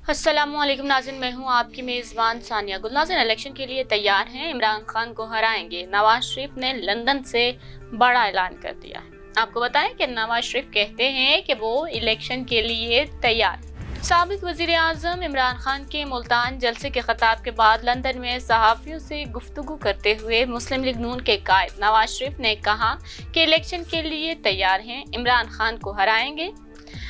अस्सलाम वालेकुम नाज़रीन, मैं हूं आपकी मेज़बान सानिया गुल। नाज़रीन, इलेक्शन के लिए तैयार हैं, इमरान खान को हराएंगे। नवाज शरीफ ने लंदन से बड़ा ऐलान कर दिया है। आपको बताएं कि नवाज शरीफ कहते हैं कि वो इलेक्शन के लिए तैयार। साबिक वज़ीर आज़म इमरान खान के मुल्तान जलसे के खिताब के बाद लंदन में सहाफ़ियों से गुफ्तगू करते हुए मुस्लिम लीग नून के कायद नवाज शरीफ ने कहा कि इलेक्शन के लिए तैयार हैं, इमरान खान को हराएंगे।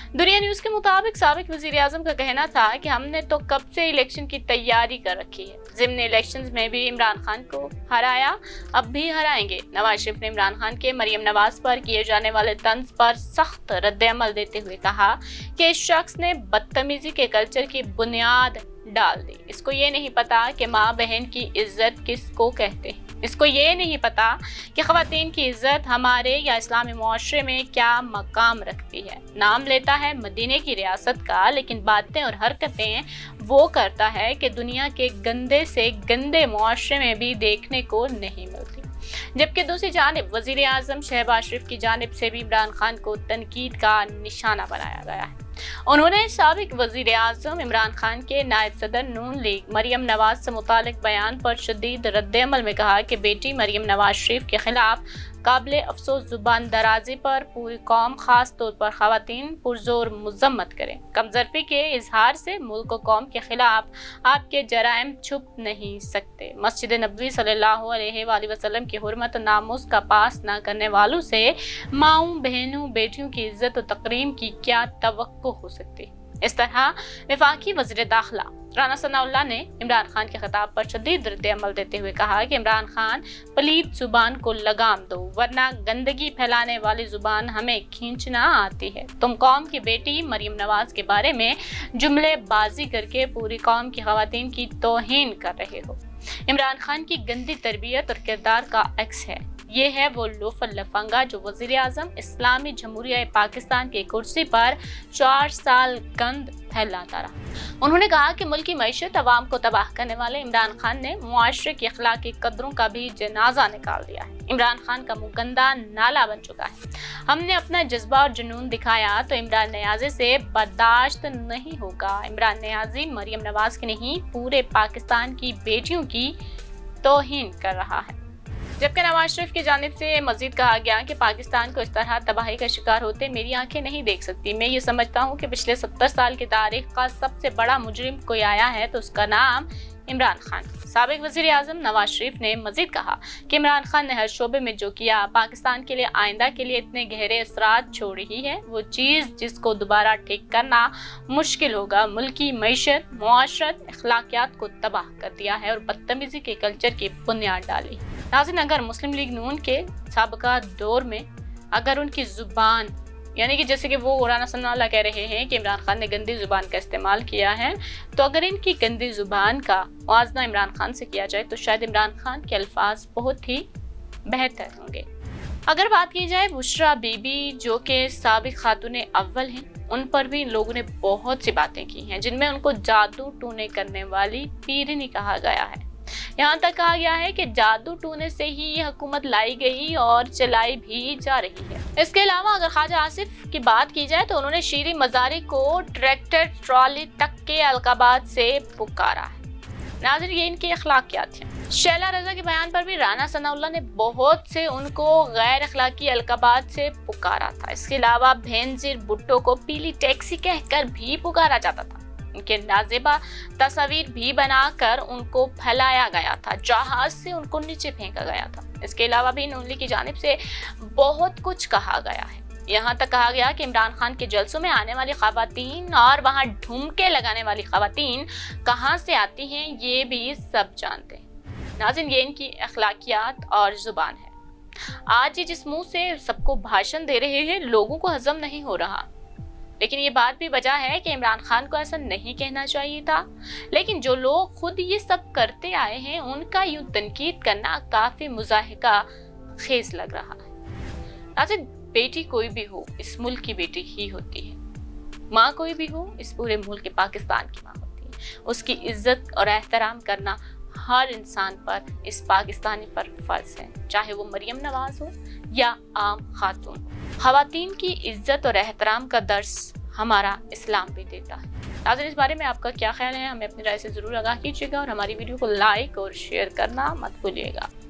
दुनिया न्यूज़ के मुताबिक साबिक वज़ीर आज़म का कहना था कि हमने तो कब से इलेक्शन की तैयारी कर रखी है, ज़िम्न इलेक्शंस में भी इमरान खान को हराया, अब भी हराएंगे। नवाज शरीफ ने इमरान खान के मरियम नवाज पर किए जाने वाले तंज पर सख्त रद्द-ए-अमल देते हुए कहा कि इस शख्स ने बदतमीजी के कल्चर की बुनियाद डाल दी। इसको ये नहीं पता कि माँ बहन की इज्जत किसको कहते हैं, इसको ये नहीं पता कि ख़वातीन की इज्जत हमारे या इस्लामी मुआशरे में क्या मकाम रखती है। नाम लेता है मदीने की रियासत का, लेकिन बातें और हरकतें वो करता है कि दुनिया के गंदे से गंदे मुआशरे में भी देखने को नहीं मिलती। जबकि दूसरी जानिब वज़ीर आज़म शहबाज शरीफ की जानिब से भी इमरान खान को तनकीद का निशाना बनाया गया है। उन्होंने साबिक वज़ीर आज़म इमरान खान के नायब सदर नून लीग मरियम नवाज से मुतालिक बयान पर शदीद रद्द-ए-अमल में कहा कि बेटी मरियम नवाज शरीफ के खिलाफ काबिल अफसोस जुबान दराजी पर पूरी कौम खास तौर पर ख़वातीन पुरजोर मजम्मत करें। कमजरफी के इजहार से मुल्क और कौम के खिलाफ आपके जराइम छुप नहीं सकते। मस्जिद नबवी सल्लल्लाहु अलैहि वसल्लम की हुर्मत और नामुस का पास ना करने वालों से माऊं बहनों बेटियों की इज्जत और तकरीम की क्या तवक्को हो सकती। इस तरह वफाकी वज़ीर दाखिला राना सनाउल्लाह ने इमरान खान के खिताब पर शदीद रद्द-ए-अमल देते हुए कहा कि इमरान खान पलीद जुबान को लगाम दो, वरना गंदगी फैलाने वाली जुबान हमें खींचना आती है। तुम कौम की बेटी मरियम नवाज के बारे में जुमलेबाजी करके पूरी कौम की ख़वातीन की तौहीन कर रहे हो। इमरान खान की गंदी तरबियत और किरदार का अक्स है। ये है वो लोफर लफंगा जो वज़ीर आज़म इस्लामी जमहूरिया पाकिस्तान की कुर्सी पर 4 साल गंद फैलाता रहा। उन्होंने कहा कि मुल्क की मईशत अवाम को तबाह करने वाले इमरान खान ने मुआशरे की अखलाकी कदरों का भी जनाजा निकाल दिया है। इमरान खान का मुंह गंदा नाला बन चुका है। हमने अपना जज्बा और जुनून दिखाया तो इमरान नियाज़ी से बर्दाश्त नहीं होगा। इमरान नियाज़ी मरियम नवाज की नहीं, पूरे पाकिस्तान की बेटियों की तौहीन कर रहा है। जबकि नवाज शरीफ की जानिब से मजीद कहा गया कि पाकिस्तान को इस तरह तबाही का शिकार होते मेरी आंखें नहीं देख सकती। मैं ये समझता हूँ कि पिछले 70 साल की तारीख का सबसे बड़ा मुजरिम कोई आया है तो उसका नाम इमरान खान। साबिक वज़ीर आज़म नवाज शरीफ ने मजीद कहा कि इमरान खान ने हर शोबे में जो किया पाकिस्तान के लिए आइंदा के लिए इतने गहरे असरात छोड़ ही है, वो चीज़ जिसको दोबारा ठीक करना मुश्किल होगा। मुल्क की मईशत, मुआशरत, अखलाकियात को तबाह कर दिया है और बदतमीजी के कल्चर की बुनियाद डाली। नाज़रीन, अगर मुस्लिम लीग नून के साबका दौर में अगर उनकी ज़ुबान यानी कि जैसे कि वो राना सनाउल्लाह कह रहे हैं कि इमरान खान ने गंदी ज़ुबान का इस्तेमाल किया है, तो अगर इनकी गंदी ज़ुबान का मुआवजा इमरान खान से किया जाए तो शायद इमरान खान के अल्फाज बहुत ही बेहतर होंगे। अगर बात की जाए बुशरा बीबी जो कि साबिक खातून अव्वल हैं, उन पर भी इन लोगों ने बहुत सी बातें की हैं जिनमें उनको जादू टूने करने वाली पीरनी कहा गया है। यहाँ तक कहा गया है कि जादू टूने से ही ये हुकूमत लाई गई और चलाई भी जा रही है। इसके अलावा अगर ख्वाजा आसिफ की बात की जाए तो उन्होंने शीरी मज़ारी को ट्रैक्टर ट्रॉली तक के अलकाबात से पुकारा है। नाज़रीन, ये इनकी अखलाकियात हैं। शैला रज़ा के बयान पर भी राना सनाउल्लाह ने बहुत से उनको गैर अखलाकी अलकाबात से पुकारा था। इसके अलावा बेनज़ीर भुट्टो को पीली टैक्सी कहकर भी पुकारा जाता था। उनके नाज़ेबा तस्वीर भी बनाकर उनको फैलाया गया था, जहाज से उनको नीचे फेंका गया था। इसके अलावा भी नून लीग की जानिब से बहुत कुछ कहा गया है। यहाँ तक कहा गया कि इमरान खान के जलसों में आने वाली ख़वातीन और वहाँ ठुमके लगाने वाली ख़वातीन कहाँ से आती हैं ये भी सब जानते हैं। नाज़रीन, ये इनकी अखलाकियात और ज़ुबान है। आज ये जिस मुँह से सबको भाषण दे रहे हैं लोगों को हजम नहीं हो रहा, लेकिन ये बात भी वजह है कि इमरान खान को ऐसा नहीं कहना चाहिए था। लेकिन जो लोग खुद ये सब करते आए हैं उनका यूं तनकीद करना काफ़ी मुज़ाहिका खेज लग रहा है। नाज़रीन, बेटी कोई भी हो इस मुल्क की बेटी ही होती है। माँ कोई भी हो इस पूरे मुल्क पाकिस्तान की माँ होती है। उसकी इज्जत और एहतराम करना हर इंसान पर, इस पाकिस्तानी पर फर्ज है, चाहे वो मरियम नवाज हो या आम खातून। ख़वातीन की इज्जत और एहतराम का दर्स हमारा इस्लाम भी देता है। ناظرین، اس بارے میں آپ کا کیا خیال ہے؟ ہمیں اپنی رائے سے ضرور آگاہ کیجیے گا اور ہماری ویڈیو کو لائک اور شیئر کرنا مت بھولیے گا۔